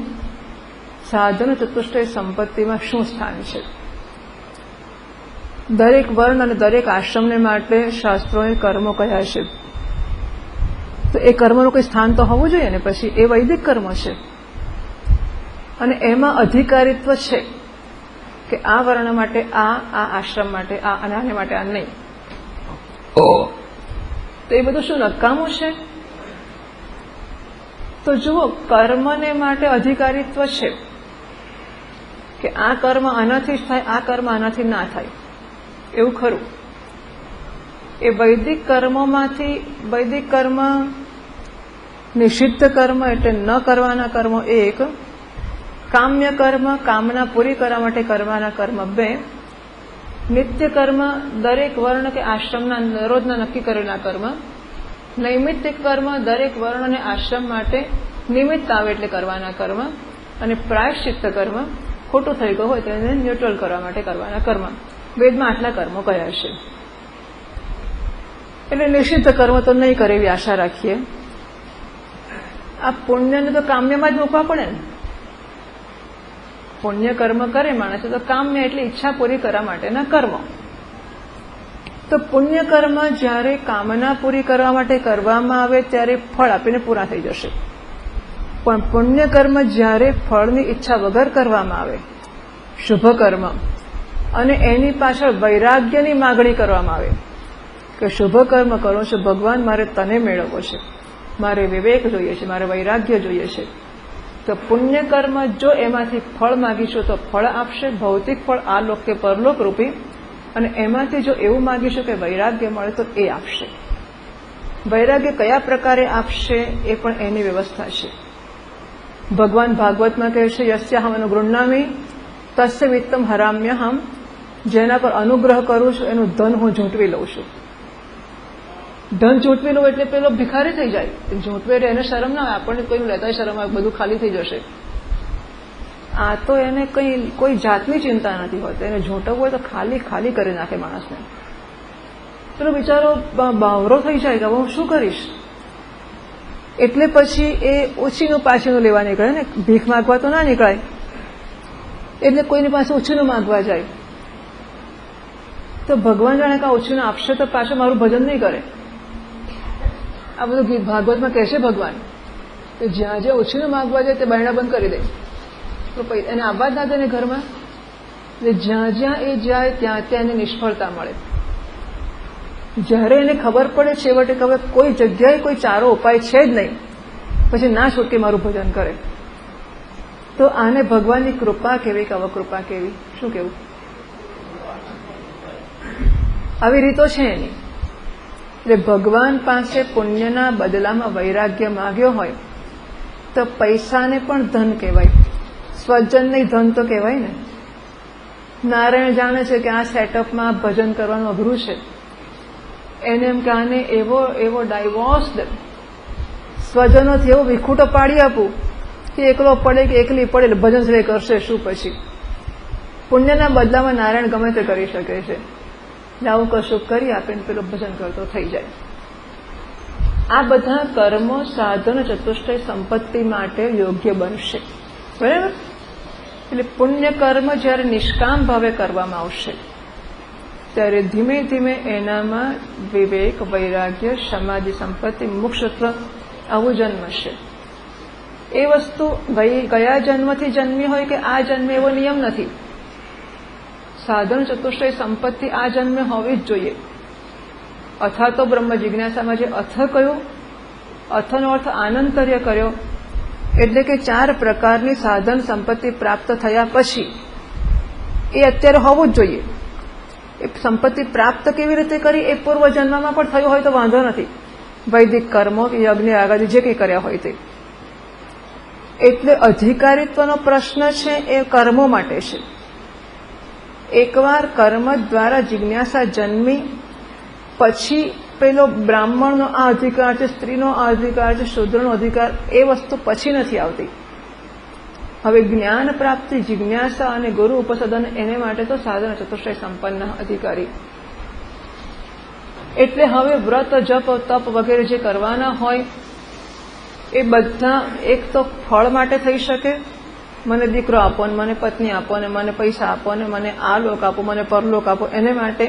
સાધન ચતુષ્ટય સંપત્તિમાં શું સ્થાન છે? દરેક વર્ણ અને દરેક આશ્રમને માટે શાસ્ત્રોએ કર્મો કયા છે, તો એ કર્મનું કોઈ સ્થાન તો હોવું જોઈએ ને. પછી એ વૈદિક કર્મ છે અને એમાં અધિકારીત્વ છે કે આ વર્ણ માટે આ આશ્રમ માટે આ અને આને માટે આ નહીં. તો એ બધું શું નકામું છે? તો જુઓ, કર્મને માટે અધિકારીત્વ છે કે આ કર્મ આનાથી જ થાય, આ કર્મ આનાથી ના થાય, એવું ખરું. એ વૈદિક કર્મોમાંથી વૈદિક કર્મ નિષિદ્ધ કર્મ એટલે ન કરવાના કર્મો 1, કામ્ય કર્મ કામના પૂરી કરવા માટે કરવાના કર્મ 2, નિત્ય કર્મ દરેક વર્ણ કે આશ્રમના રોજના નક્કી કરેલા કર્મ, નૈમિત્તિક કર્મ દરેક વર્ણ અને આશ્રમ માટે નિમિત્ત આવે એટલે કરવાના કર્મ, અને પ્રાયશ્ચિત્ત કર્મ ખોટું થઈ ગયું હોય તો એને ન્યુટ્રલ કરવા માટે કરવાના કર્મ. વેદમાં આટલા કર્મો કયા છે. એટલે નિષિદ્ધ કર્મ તો નહીં કરે એવી આશા રાખીએ. આ પુણ્યને તો કામ્યમાં જ મૂકવા પડે ને. પુણ્ય કર્મ કરે માણસ તો કામ્ય એટલે ઈચ્છા પૂરી કરવા માટેના કર્મ. તો પુણ્ય કર્મ જ્યારે કામના પૂરી કરવા માટે કરવામાં આવે ત્યારે ફળ આપીને પૂરા થઈ જશે. પણ પુણ્ય કર્મ જ્યારે ફળની ઈચ્છા વગર કરવામાં આવે, શુભ કર્મ, અને એની પાછળ વૈરાગ્યની માગણી કરવામાં આવે કે શુભ કર્મ કરું છું ભગવાન, મારે તને મેળવવો છે, મારે વિવેક જોઈએ છે, મારે વૈરાગ્ય જોઈએ છે, તો પુણ્ય કર્મ જો એમાંથી ફળ માગીશું તો ફળ આપશે, ભૌતિક ફળ આ લોક કે પરલોક રૂપી. અને એમાંથી જો એવું માગીશું કે વૈરાગ્ય મળે તો એ આપશે. વૈરાગ્ય કયા પ્રકારે આપશે એ પણ એની વ્યવસ્થા છે. ભગવાન ભાગવતમાં કહે છે યસ્યાહમ અનુગૃહ્ણામિ તસ્ય વિત્તમ હરામ્યહમ, જેના પર અનુગ્રહ કરું છું એનું ધન હું ઝૂંટવી લઉં છું. ધન ઝૂંટવી લઉં એટલે પેલો ભિખારી થઈ જાય. ઝૂંટવે એટલે એને શરમ ના આવે, આપણને કોઈ લેતા શરમ આવે, બધું ખાલી થઈ જશે. આ તો એને કોઈ જાતની ચિંતા નથી હોતી. એને ઝૂંટવવું હોય તો ખાલી ખાલી કરી નાખે માણસને. પેલો બિચારો બાવરો થઈ જાય કે હવે હું શું કરીશ. એટલે પછી એ ઓછીનું પાછીનું લેવા નીકળે ને, ભીખ માગવા તો ના નીકળાય. એટલે કોઈની પાસે ઓછીનું માગવા જાય તો ભગવાન જાણે કે ઓછીનું આપશે તો પાછું મારું ભજન નહીં કરે. આ બધું ગીત ભાગવતમાં કહે છે ભગવાન કે જ્યાં જ્યાં ઓછીનું માગવા જાય તે બહેણા બંધ કરી દે, તો એને આવવા જ ના દે ને ઘરમાં. એટલે જ્યાં જ્યાં એ જાય ત્યાં ત્યાં એને નિષ્ફળતા મળે. જ્યારે એને ખબર પડે છેવટે કે હવે કોઈ જગ્યાએ કોઈ ચારો ઉપાય છે જ નહીં, પછી ના છૂટકે મારું ભજન કરે. તો આને ભગવાનની કૃપા કેવી કે અવકૃપા કેવી, શું કેવું? આવી રીતો છે એની. એટલે ભગવાન પાસે પુણ્યના બદલામાં વૈરાગ્ય માગ્યો હોય તો પૈસાને પણ ધન કહેવાય, સ્વજન નહીં ધન તો કહેવાય ને. નારાયણ જાણે છે કે આ સેટઅપમાં ભજન કરવાનું અઘરું છે. એને એમ કે આને એવો ડાયવોર્સ સ્વજનોથી એવો વિખૂટો પાડી આપું કે એકલો પડે કે એકલી પડે એટલે ભજન શ્રેય કરશે શું પછી. પુણ્યના બદલામાં નારાયણ ગમે તે કરી શકે છે. આવું કશું કરી આપીને પેલો ભજન કરતો થઈ જાય. આ બધા કર્મો સાધન ચતુષ્ટય સંપત્તિ માટે યોગ્ય બનશે. બરાબર? એટલે પુણ્ય કર્મ જ્યારે નિષ્કામ ભાવે કરવામાં આવશે ત્યારે ધીમે ધીમે એનામાં વિવેક, વૈરાગ્ય, સમાધિ, સંપત્તિ, મોક્ષત્વ આવું જન્મશે. એ વસ્તુ ગયા જન્મથી જન્મી હોય કે આ જન્મે એવો નિયમ નથી. સાધન ચતુષ્ટય સંપત્તિ આ જન્મે હોવી જ જોઈએ. અથા તો બ્રહ્મ જિજ્ઞાસામાં જે અથ કહ્યું, અથનો અર્થ આનંતર્ય કર્યો, એટલે કે 4 પ્રકારની સાધન સંપત્તિ પ્રાપ્ત થયા પછી એ અત્યારે હોવું જ જોઈએ. એ સંપત્તિ પ્રાપ્ત કેવી રીતે કરી એ પૂર્વ જન્મમાં પણ થયું હોય તો વાંધો નથી. વૈદિક કર્મો કે યજ્ઞ આગાદી જે કંઈ કર્યા હોય તે. એટલે અધિકારીત્વનો પ્રશ્ન છે એ કર્મો માટે છે. એકવાર કર્મ દ્વારા જિજ્ઞાસા જન્મી પછી પેલો બ્રાહ્મણનો આ અધિકાર છે, સ્ત્રીનો આ અધિકાર છે, શૂદ્રનો અધિકાર, એ વસ્તુ પછી નથી આવતી. હવે જ્ઞાન પ્રાપ્તિ, જિજ્ઞાસા અને ગુરુ ઉપસદન એને માટે તો સાધન ચતુષ્ટય સંપન્ન અધિકારી. એટલે હવે વ્રત, જપ, તપ વગેરે જે કરવાના હોય એ બધા એક તો ફળ માટે થઈ શકે, મને દીકરો આપો ને મને પત્ની આપો ને મને પૈસા આપો ને મને આ લોક આપો, મને પરલોક આપો, એને માટે.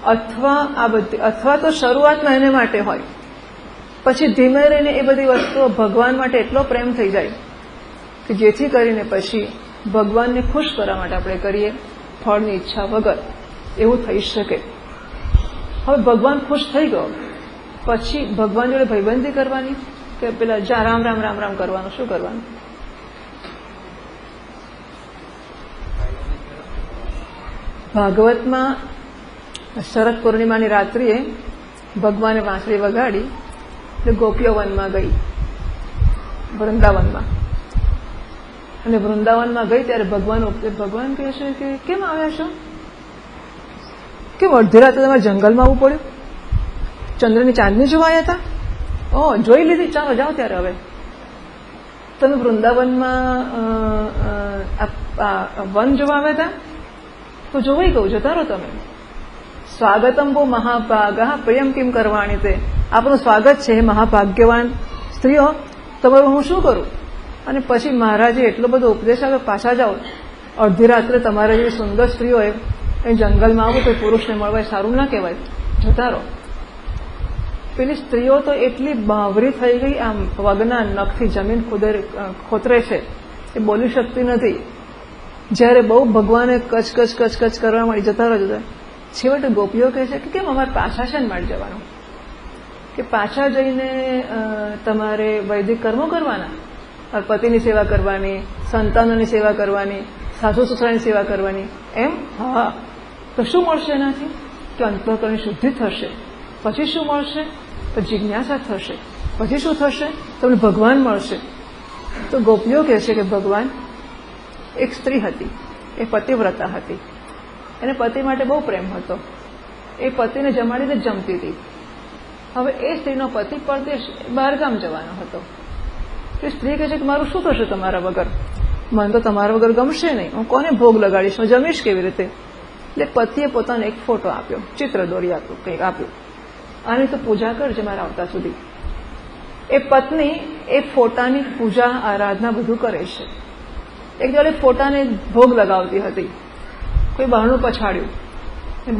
અથવા તો શરૂઆતમાં એને માટે હોય, પછી ધીમે રહીને એ બધી વસ્તુઓ ભગવાન માટે એટલો પ્રેમ થઈ જાય કે જેથી કરીને પછી ભગવાનને ખુશ કરવા માટે આપણે કરીએ ફળની ઈચ્છા વગર, એવું થઈ શકે. હવે ભગવાન ખુશ થઈ ગયો પછી ભગવાન જોડે ભાઈબંધી કરવાની કે પેલા જા રામ રામ રામ રામ કરવાનું, શું કરવાનું? ભાગવતમાં શરદ પૂર્ણિમાની રાત્રિએ ભગવાને વાંસળી વગાડી એટલે ગોપીઓ વનમાં ગઈ, વૃંદાવનમાં. અને વૃંદાવનમાં ગઈ ત્યારે ભગવાન કહે છે કે કેમ આવ્યા છો? કેમ અડધી રાતે તમારે જંગલમાં આવવું પડ્યું? ચંદ્રની ચાંદની જોવા આવ્યા હતા? ઓહ, જોઈ લીધી, ચાલો જાઓ ત્યારે. હવે તમે વૃંદાવનમાં વન જોવા આવ્યા હતા તો જોવાઈ ગયું, જતા રહો તમે. સ્વાગતમ બહુ મહાભાગા પ્રિયમ કિમ કરવાની, તે આપણું સ્વાગત છે મહાભાગ્યવાન સ્ત્રીઓ, તમારું હું શું કરું. અને પછી મહારાજે એટલો બધો ઉપદેશ આવ્યો, પાછા જાઓ, અડધી રાત્રે તમારા જેવી સુંદર સ્ત્રીઓ એ જંગલમાં આવું કોઈ પુરુષને મળવા સારું ના કહેવાય, જતા રહો. પેલી સ્ત્રીઓ તો એટલી બાવરી થઈ ગઈ, આમ પગના નખથી જમીન ખોતરે છે, એ બોલી શકતી નથી. જ્યારે બહુ ભગવાને કચ કચ કચ કચ કરવા માંડી, જતા રહો જતા. છેવટે ગોપીઓ કહે છે કે કેમ અમારે પાછા છે ને માટે જવાનું, કે પાછા જઈને તમારે વૈદિક કર્મો કરવાના, પતિની સેવા કરવાની, સંતાનોની સેવા કરવાની, સાસુ સસરાની સેવા કરવાની, એમ. હા, તો શું મળશે એનાથી? કે અંતઃકરણની શુદ્ધિ થશે. પછી શું મળશે? તો જિજ્ઞાસા થશે. પછી શું થશે? તમને ભગવાન મળશે. તો ગોપીઓ કહે છે કે ભગવાન, એક સ્ત્રી હતી, એ પતિવ્રતા હતી, એને પતિ માટે બહુ પ્રેમ હતો, એ પતિને જમાડીને જ જમતી હતી. હવે એ સ્ત્રીનો પતિ પરદેશ બહારગામ જવાનો હતો. એ સ્ત્રી કહે છે કે મારું શું થશે તમારા વગર? મને તો તમારા વગર ગમશે નહીં, હું કોને ભોગ લગાડીશ, હું જમીશ કેવી રીતે? એટલે પતિએ પોતાનો એક ફોટો આપ્યો, ચિત્ર દોરી આપ્યું, કંઈક આપ્યું, આની તો પૂજા કરજે મારા આવતા સુધી. એ પત્ની એ ફોટાની પૂજા આરાધના બધું કરે છે. એક જોડે ફોટાને ભોગ લગાવતી હતી, કોઈ બહારનું પછાડ્યું,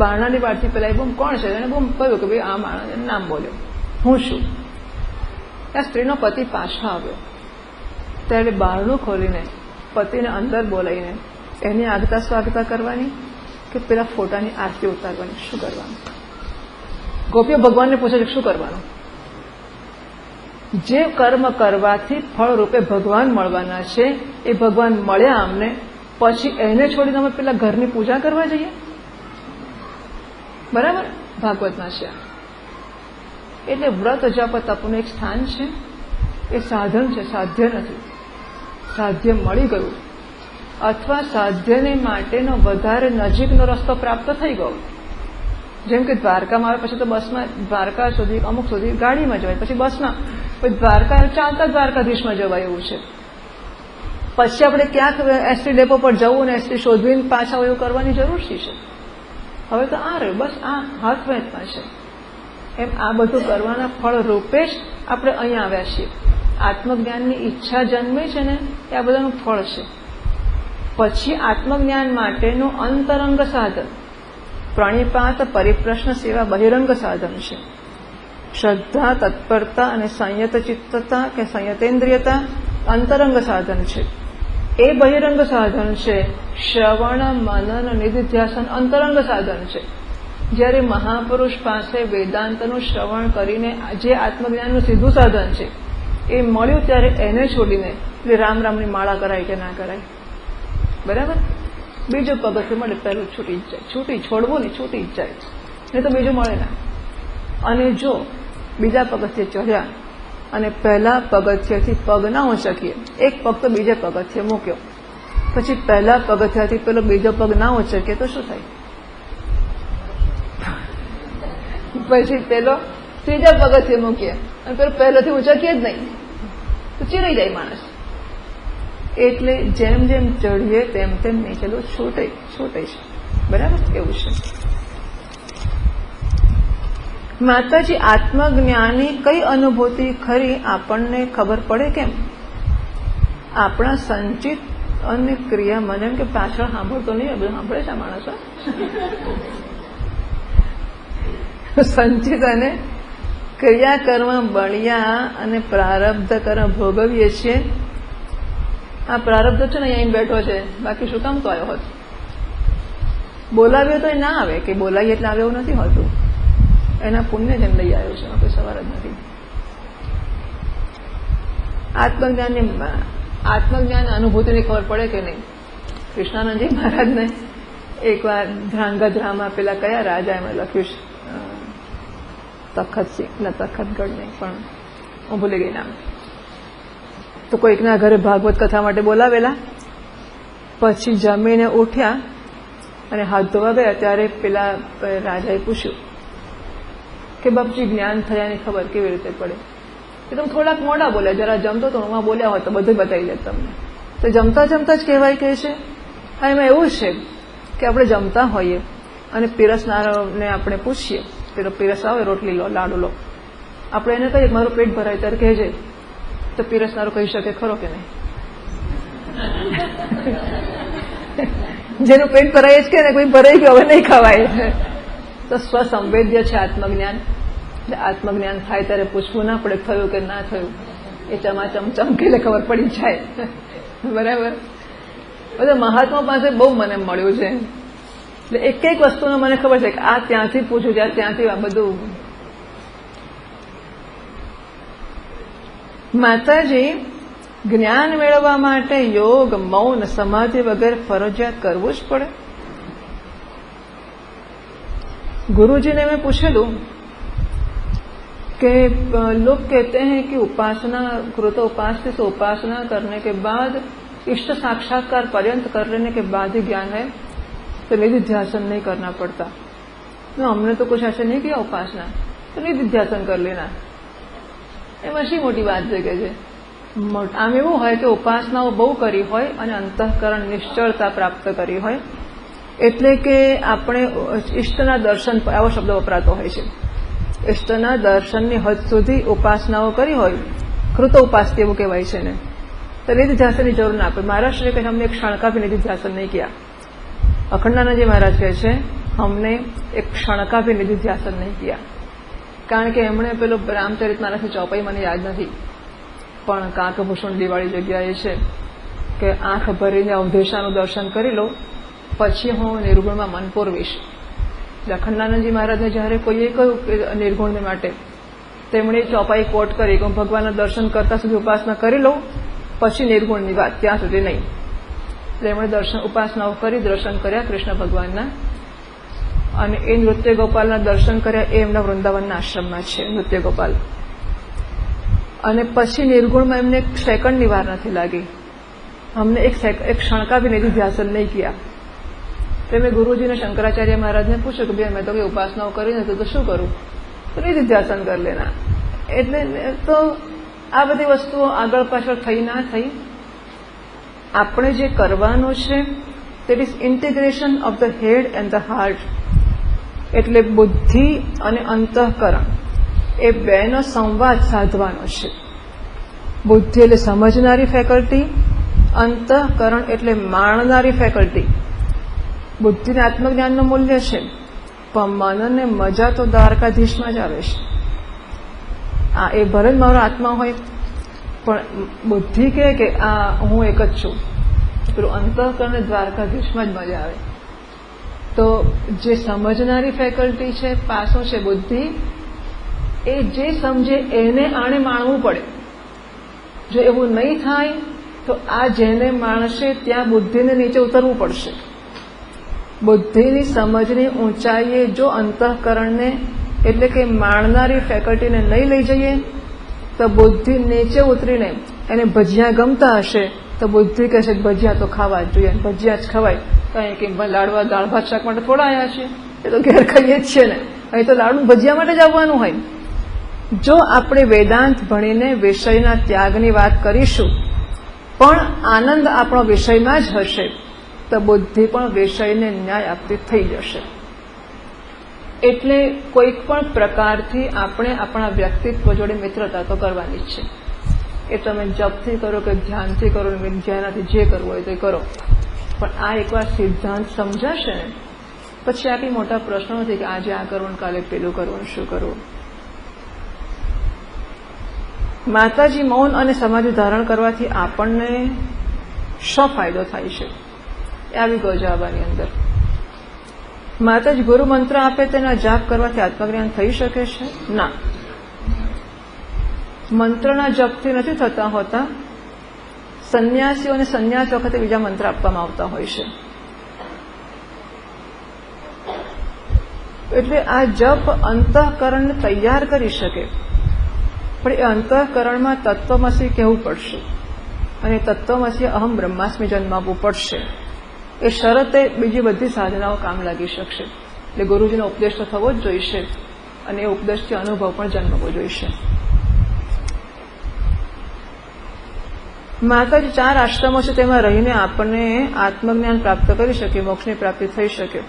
બારણાની બહારથી પેલા એ બહુ કોણ છે એને બહુ કહ્યું કે ભાઈ આ માણસ નામ બોલ્યો, હું છું. આ સ્ત્રીનો પતિ પાછા આવ્યો ત્યારે બારણું ખોલીને પતિને અંદર બોલાવીને એની આગતા સ્વાગતા કરવાની કે પેલા ફોટાની આરતી ઉતારવાની, શું કરવાનું? ગોપીઓ ભગવાનને પૂછે છે શું કરવાનું? જે કર્મ કરવાથી ફળ રૂપે ભગવાન મળવાના છે એ ભગવાન મળ્યા અમને, પછી એને છોડીને અમે પેલા ઘરની પૂજા કરવા જઈએ? બરાબર, ભાગવતમાં છે. એટલે વ્રત જપ તપનું એક સ્થાન છે, એ સાધન છે, સાધ્ય નથી. સાધ્ય મળી ગયું અથવા સાધ્યને માટેનો વધારે નજીકનો રસ્તો પ્રાપ્ત થઈ ગયો. જેમ કે દ્વારકામાં આવે પછી તો બસમાં દ્વારકા સુધી, અમુક સુધી ગાડીમાં જવાય, પછી બસમાં, પછી દ્વારકા ચાલતા દ્વારકાધીશમાં જવાય એવું છે. પછી આપણે ક્યાંક એસટી ડેપો પર જવું ને એસટી શોધવીને પાછા એવું કરવાની જરૂર છે. હવે તો આ રહ્યું, બસ આ હાથ વહેંચમાં છે. એમ આ બધું કરવાના ફળ રૂપે જ આપણે અહીંયા આવ્યા છીએ. આત્મજ્ઞાનની ઈચ્છા જન્મે છે ને એ આ બધાનું ફળ છે. પછી આત્મજ્ઞાન માટેનું અંતરંગ સાધન પ્રણિપાત, પરિપ્રશ્ન સેવા બહિરંગ સાધન છે. શ્રદ્ધા, તત્પરતા અને સંયત ચિત્તતા કે સંયતેન્દ્રિયતા અંતરંગ સાધન છે. એ બહિરંગ સાધન છે શ્રવણ, મનન, નિધિધ્યાસન અંતરંગ સાધન છે. જ્યારે મહાપુરુષ પાસે વેદાંતનું શ્રવણ કરીને જે આત્મજ્ઞાનનું સીધું સાધન છે એ મળ્યું ત્યારે એને છોડીને એટલે રામ રામની માળા કરાય કે ના કરાય? બરાબર. બીજું પગથિયું મળે, પહેલું છૂટી જ જાય. છૂટી છોડવું ને છૂટી જ જાય, નહીં તો બીજું મળે ના. અને જો બીજા પગથિયે ચઢ્યા અને પહેલા પગથિયેથી પગ ના ઉંચકીએ, એક પગ તો બીજે પગથિયે મૂક્યો, પછી પહેલા પગથિયાથી પેલો બીજો પગ ના ઉંચકીએ તો શું થાય? પછી પેલો ત્રીજા પગથિયે મૂકીએ અને પેલો પહેલોથી ઉંચકીએ જ નહીં તો ચીરાઈ જાય માણસ. એટલે જેમ જેમ ચડીએ તેમ તેમ નીચેલું છૂટે છે. બરાબર, એવું છે. માતાજી, આત્મજ્ઞાની કઈ અનુભૂતિ ખરી આપણને ખબર પડે કેમ? આપણા સંચિત અને ક્રિયા, મને એમ કે પાછળ સાંભળતો નહીં, બધું સાંભળે છે આ માણસો. સંચિત અને ક્રિયા કર્મ બળિયા અને પ્રારબ્ધ કર્મ ભોગવીએ છીએ. આ પ્રારબ્ધ છે ને અહીં બેઠો છે, બાકી શું કામ તો આવ્યો હોત? બોલાવ્યો તો એ ના આવે, કે બોલાવીએ એટલે આવે એવું નથી હોતું. એના પુણ્ય જેમ લઈ આવ્યો છે, કોઈ સવાર જ નથી. આત્મજ્ઞાન અનુભૂતિની ખબર પડે કે નહીં? કૃષ્ણાનંદજી મહારાજને એકવાર ધ્રાંગધ્રામાં પેલા કયા રાજા એમાં લખ્યું છે, તખતસિંહ, તખતગઢ નહીં પણ હું ભૂલી ગઈ નામ. તો કોઈકના ઘરે ભાગવત કથા માટે બોલાવેલા, પછી જમીને ઉઠ્યા અને હાથ ધોવા ગયા ત્યારે પેલા રાજાએ પૂછ્યું કે બાપજી જ્ઞાન થયાની ખબર કેવી રીતે પડે? કે તમે થોડાક મોડા બોલ્યા, જરા જમતો તો હું બોલ્યા હોય તો બધું બતાવી દે તમને. તો જમતા જમતા જ કહેવાય કહે છે હા, એમાં એવું છે કે આપણે જમતા હોઈએ અને પીરસનારને આપણે પૂછીએ, પેલો પીરસ આવે, રોટલી લો, લાડુ લો, આપણે એને કહીએ મારું પેટ ભરાય ત્યારે કહેજે, તો પીરસનારો કહી શકે ખરો કે નહીં? જેનું પેટ ભરાય જ કે ને, કોઈ ભરાઈ ગયો હવે નહીં ખવાય. તો સ્વસંવેદ્ય છે આત્મજ્ઞાન. આત્મજ્ઞાન થાય ત્યારે પૂછવું ના પડે થયું કે ના થયું, એ ચમાચમ ચમકેલે ખબર પડી જાય. બરાબર. બધા મહાત્મા પાસે બહુ મને મળ્યું છે, એટલે એક એક વસ્તુનો મને ખબર છે કે આ ત્યાંથી પૂછું છે, ત્યાંથી આ બધું. માતાજી જ્ઞાન મેળવવા માટે યોગ, મૌન, સમાધિ વગેરે ફરજિયાત કરવું જ પડે? गुरुजी ने मैं पूछेलू कि लोग कहते हैं कि उपासना कृत उपास्य से उपासना करने के बाद इष्ट साक्षात्कार पर्यंत कर लेने के बाद ही ज्ञान है, तो निधिध्यासन नहीं करना पड़ता. तो हमने तो कुछ ऐसे नहीं किया उपासना, तो निधिध्यासन कर लेना. એમાં શી મોટી વાત છે કે છે આમ એવું હોય કે ઉપાસનાઓ બહુ કરી હોય અને અંતઃકરણ નિશ્ચળતા પ્રાપ્ત કરી હોય, એટલે કે આપણે ઇષ્ટના દર્શન, આવો શબ્દ વપરાતો હોય છે, ઇષ્ટના દર્શનની હદ સુધી ઉપાસનાઓ કરી હોય, કૃત ઉપાસ્ય એવું કહેવાય છે ને, तो निधिध्यासन की जरूर ना पड़े. महाराज श्री कहते हमने एक क्षण का भी निधिध्यासन नहीं किया. अखंडानंद जी महाराज कहते हमने एक क्षण का भी निधिध्यासन नहीं किया, कारण के एमणे पेलो रामचरित मानसनी चौपाई મને યાદ નથી, પણ કાકભૂષણ દિવાળી જગ્યાએ છે કે આંખ ભરીને અવધેશાનું દર્શન કરી લો પછી હું નિર્ગુણમાં મન પૂરવીશ. અખંડાનંદજી મહારાજને જ્યારે કોઈએ કહ્યું કે નિર્ગુણને માટે, તેમણે ચોપાઈ કોટ કરી કે ભગવાનના દર્શન કરતા સુધી ઉપાસના કરી લો પછી નિર્ગુણની વાત, ત્યાં સુધી નહીં. એટલે એમણે દર્શન ઉપાસનાઓ કરી, દર્શન કર્યા કૃષ્ણ ભગવાનના, અને એ નૃત્ય ગોપાલના દર્શન કર્યા. એ એમના વૃંદાવનના આશ્રમમાં છે નૃત્ય ગોપાલ. અને પછી નિર્ગુણમાં એમને એક સેકન્ડની વાર નથી લાગી. हमने एक क्षण का भी निधिध्यासन नहीं किया. तो मैं गुरुजी ने शंकराचार्य महाराज ने पूछा कि भाई मैं तो कई उपासनाओं करी नहीं, तो शू करूं? तो निधिध्यासन कर लेना. એટલે તો આ બધી વસ્તુઓ આગળ પાછળ થઈ ના થઈ. આપણે જે કરવાનું છે that is integration of the head and the heart. એટલે બુદ્ધિ અને અંતઃકરણ એ બેનો સંવાદ સાધવાનો છે. બુદ્ધિ એટલે સમજનારી ફેકલ્ટી, અંતઃકરણ એટલે માણનારી ફેકલ્ટી. બુદ્ધિને આત્મજ્ઞાનનું મૂલ્ય છે, પણ મનને મજા તો દ્વારકાધીશમાં જ આવે છે. આ એ ભલે જ મારો આત્મા હોય, પણ બુદ્ધિ કહે કે આ હું એક જ છું, પેલું અંતઃકરણ દ્વારકાધીશમાં જ મજા આવે. તો જે સમજનારી ફેકલ્ટી છે, પાસો છે બુદ્ધિ, એ જે સમજે એને આણે માણવું પડે. જો એવું નહીં થાય તો આ જેને માણશે ત્યાં બુદ્ધિને નીચે ઉતરવું પડશે. બુદ્ધિની સમજની ઊંચાઈએ જો અંતઃકરણને એટલે કે માણનારી ફેકલ્ટીને નહીં લઈ જઈએ તો બુદ્ધિ નીચે ઉતરીને એને ભજીયા ગમતા હશે તો બુદ્ધિ કહેશે ભજીયા તો ખાવા જ જોઈએ, ભજીયા જ ખવાય. કંઈ કે લાડવા દાળ ભાત શાક માટે થોડા આવ્યા છે, એ તો ઘેર ખાઈએ જ છે ને, અહીં તો લાડુ ભજીયા માટે જ આવવાનું હોય. જો આપણે વેદાંત ભણીને વિષયના ત્યાગની વાત કરીશું પણ આનંદ આપણો વિષયમાં જ હશે તો બુદ્ધિ પણ વિષયને ન્યાય આપતી થઈ જશે. એટલે કોઈક પણ પ્રકારથી આપણે આપણા વ્યક્તિત્વ જોડે મિત્રતા તો કરવાની જ છે. એ તમે જપથી કરો કે ધ્યાનથી કરો, જેનાથી જે કરવું હોય તે કરો, પણ આ એકવાર સિદ્ધાંત સમજાશે ને પછી આ કંઈ મોટા પ્રશ્નો નથી કે આજે આ કરવું, કાલે પેલું કરવું, શું કરવું. માતાજી મૌન અને સમાધિ ધારણ કરવાથી આપણને શો ફાયદો થાય છે એ આવી ગયો જવાબાની અંદર. માતાજી ગુરુ મંત્ર આપે તેના જાપ કરવાથી આત્મજ્ઞાન થઈ શકે છે? ના, મંત્રના જપથી નથી થતા હોતા. સંન્યાસીઓને સંન્યાસ વખતે બીજા મંત્ર આપવામાં આવતા હોય છે. એટલે આ જપ અંતઃકરણને તૈયાર કરી શકે, પણ એ અંતઃકરણમાં તત્વમસી કહેવું પડશે અને તત્વમસી અહમ બ્રહ્માસ્મિ જન્માવવું પડશે. એ શરતે બીજી બધી સાધનાઓ કામ લાગી શકશે. એટલે ગુરુજીનો ઉપદેશ તો થવો જ જોઈશે અને એ ઉપદેશથી અનુભવ પણ જન્મવો જોઈશે. માત્ર જે 4 આશ્રમો છે તેમાં રહીને આપણને આત્મજ્ઞાન પ્રાપ્ત કરી શકીએ, મોક્ષની પ્રાપ્તિ થઈ શકે.